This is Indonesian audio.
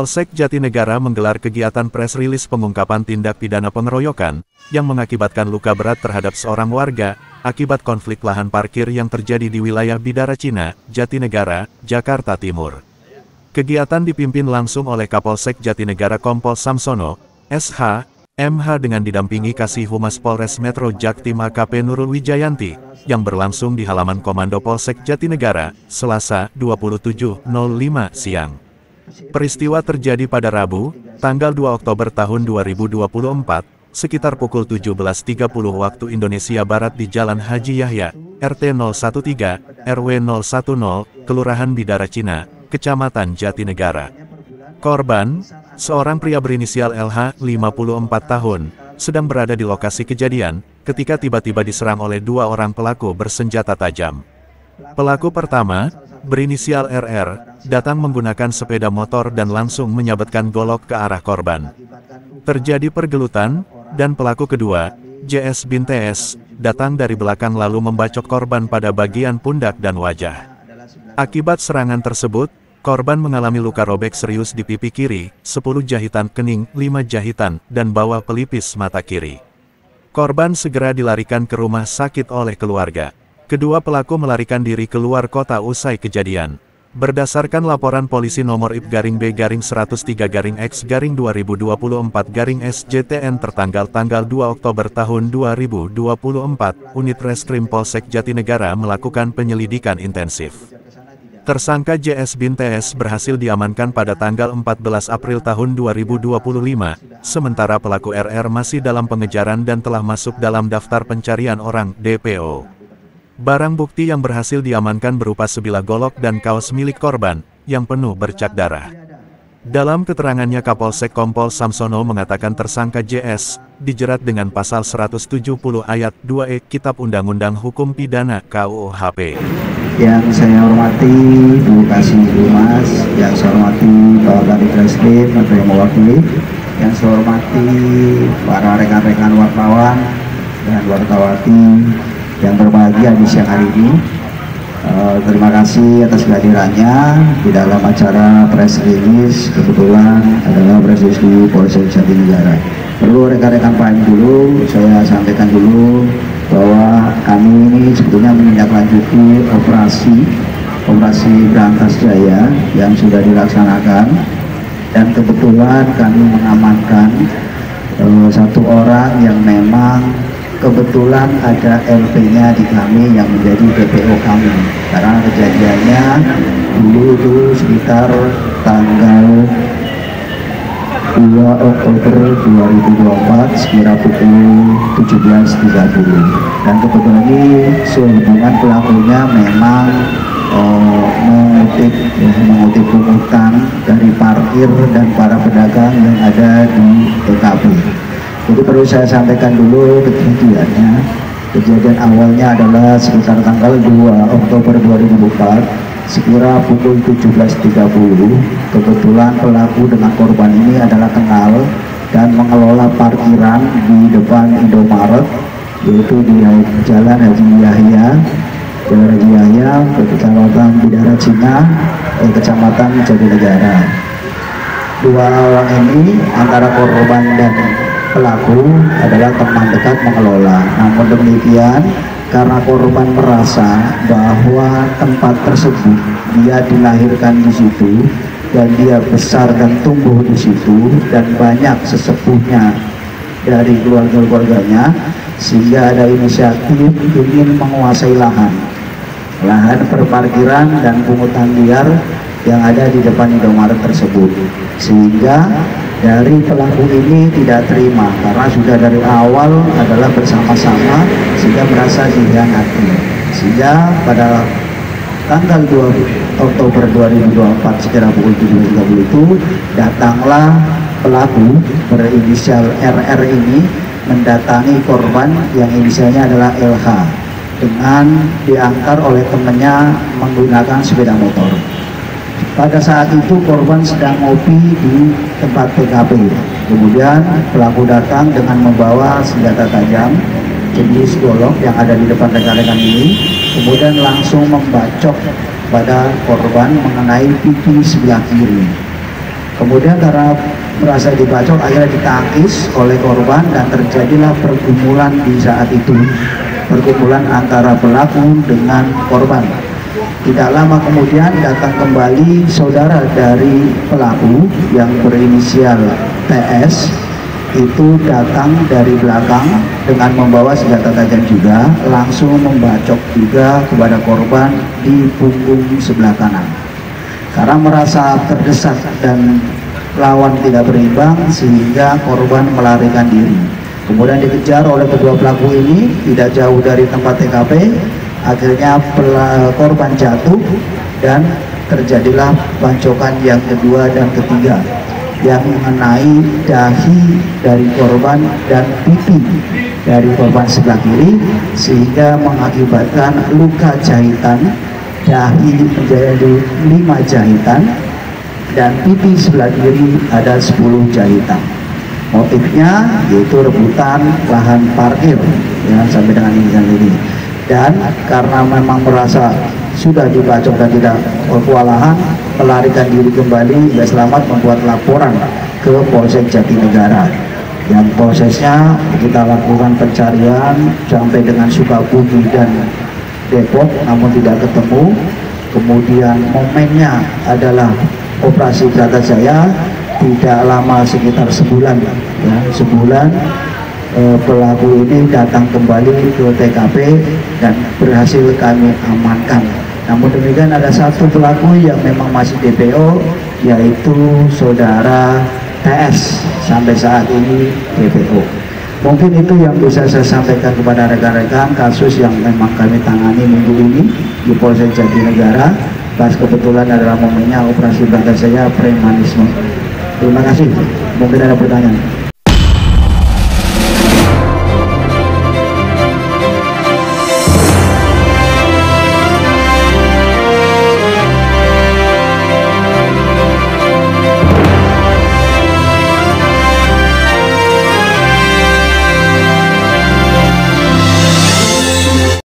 Polsek Jatinegara menggelar kegiatan press rilis pengungkapan tindak pidana pengeroyokan yang mengakibatkan luka berat terhadap seorang warga akibat konflik lahan parkir yang terjadi di wilayah Bidara Cina, Jatinegara, Jakarta Timur. Kegiatan dipimpin langsung oleh Kapolsek Jatinegara Kompol Samsono, SH, MH dengan didampingi Kasih Humas Polres Metro Jaktim AKP Nurul Wijayanti, yang berlangsung di halaman Komando Polsek Jatinegara, Selasa, 27.05 siang. Peristiwa terjadi pada Rabu, tanggal 2 Oktober tahun 2024, sekitar pukul 17.30 waktu Indonesia Barat di Jalan Haji Yahya, RT 013, RW 010, Kelurahan Bidara Cina, Kecamatan Jatinegara. Korban, seorang pria berinisial LH, 54 tahun, sedang berada di lokasi kejadian, ketika tiba-tiba diserang oleh dua orang pelaku bersenjata tajam. Pelaku pertama, berinisial RR, datang menggunakan sepeda motor dan langsung menyabetkan golok ke arah korban. Terjadi pergelutan, dan pelaku kedua, JS bin TS, datang dari belakang lalu membacok korban pada bagian pundak dan wajah. Akibat serangan tersebut, korban mengalami luka robek serius di pipi kiri, 10 jahitan kening, 5 jahitan, dan bawah pelipis mata kiri. Korban segera dilarikan ke rumah sakit oleh keluarga. Kedua pelaku melarikan diri keluar kota usai kejadian. Berdasarkan laporan polisi nomor IP-X-2024-SJTN tertanggal 2 Oktober tahun 2024, unit Reskrim Polsek Jatinegara melakukan penyelidikan intensif. Tersangka JS bin TS berhasil diamankan pada tanggal 14 April tahun 2025, sementara pelaku RR masih dalam pengejaran dan telah masuk dalam daftar pencarian orang (DPO). Barang bukti yang berhasil diamankan berupa sebilah golok dan kaos milik korban, yang penuh bercak darah. Dalam keterangannya Kapolsek Kompol Samsono mengatakan tersangka JS, dijerat dengan pasal 170 ayat 2E Kitab Undang-Undang Hukum Pidana KUHP. Yang saya hormati Bu Kasih Humas, yang saya hormati Bapak Kadif Reskrim atau yang mewakili, yang saya hormati para rekan-rekan wartawan dan wartawati yang berbahagia di siang hari ini. Terima kasih atas kehadirannya di dalam acara press release. Kebetulan adalah press release di Polsek Jatinegara. Perlu rekan-rekan paham dulu, saya sampaikan dulu bahwa kami ini sebetulnya menindaklanjuti operasi Berantas Jaya yang sudah dilaksanakan, dan kebetulan kami mengamankan satu orang yang memang kebetulan ada LP-nya di kami yang menjadi DPO kami, karena kejadiannya dulu itu sekitar tanggal 2 Oktober 2024 sekira pukul 17.30, dan kebetulan ini sehubungan pelakunya memang mengutip pungutan dari parkir dan para pedagang yang ada di TKP. Jadi perlu saya sampaikan dulu kejadiannya. Kejadian awalnya adalah sekitar tanggal 2 Oktober 2004 sekira pukul 17.30. Kebetulan pelaku dengan korban ini adalah kenal dan mengelola parkiran di depan Indomaret, yaitu di Jalan Haji Yahya, Kecamatan Bidara Cina, Kecamatan Jatinegara. Dua orang ini antara korban dan pelaku adalah teman dekat mengelola. Namun demikian, karena korban merasa bahwa tempat tersebut dia dilahirkan di situ dan dia besar dan tumbuh di situ dan banyak sesepuhnya dari keluarga-keluarganya, sehingga ada inisiatif ingin menguasai lahan berparkiran dan pungutan liar yang ada di depan Indomaret tersebut, sehingga dari pelaku ini tidak terima karena sudah dari awal adalah bersama-sama, sehingga merasa dihianati. Sehingga pada tanggal 2 Oktober 2024 sekira pukul 7.30 itu datanglah pelaku berinisial RR ini mendatangi korban yang inisialnya adalah LH dengan diantar oleh temannya menggunakan sepeda motor. Pada saat itu korban sedang ngopi di tempat TKP. Kemudian pelaku datang dengan membawa senjata tajam jenis golok yang ada di depan rekan-rekan ini, kemudian langsung membacok pada korban mengenai pipi sebelah kiri. Kemudian karena merasa dibacok, akhirnya ditangkis oleh korban dan terjadilah pergumulan di saat itu, pergumulan antara pelaku dengan korban. Tidak lama kemudian datang kembali saudara dari pelaku yang berinisial TS, itu datang dari belakang dengan membawa senjata tajam juga, langsung membacok juga kepada korban di punggung sebelah kanan. Karena merasa terdesak dan lawan tidak berimbang, sehingga korban melarikan diri. Kemudian dikejar oleh kedua pelaku ini tidak jauh dari tempat TKP. Akhirnya korban jatuh dan terjadilah bancokan yang kedua dan ketiga yang mengenai dahi dari korban dan pipi dari korban sebelah kiri, sehingga mengakibatkan luka jahitan. Dahi menjadi 5 jahitan dan pipi sebelah kiri ada 10 jahitan. Motifnya yaitu rebutan lahan parkir ya, sampai dengan ini. Dan karena memang merasa sudah dibacok dan tidak kewalahan, melarikan diri kembali hingga selamat, membuat laporan ke Polsek Jatinegara. Yang prosesnya kita lakukan pencarian sampai dengan Sukabumi dan Depok, namun tidak ketemu. Kemudian momennya adalah operasi Bratajaya, tidak lama sekitar sebulan ya, sebulan pelaku ini datang kembali ke TKP dan berhasil kami amankan. Namun demikian ada satu pelaku yang memang masih DPO, yaitu saudara TS, sampai saat ini DPO. Mungkin itu yang bisa saya sampaikan kepada rekan-rekan kasus yang memang kami tangani minggu ini di Polsek Jatinegara. Pas kebetulan adalah momennya operasi Bratajaya premanisme. Terima kasih. Mungkin ada pertanyaan.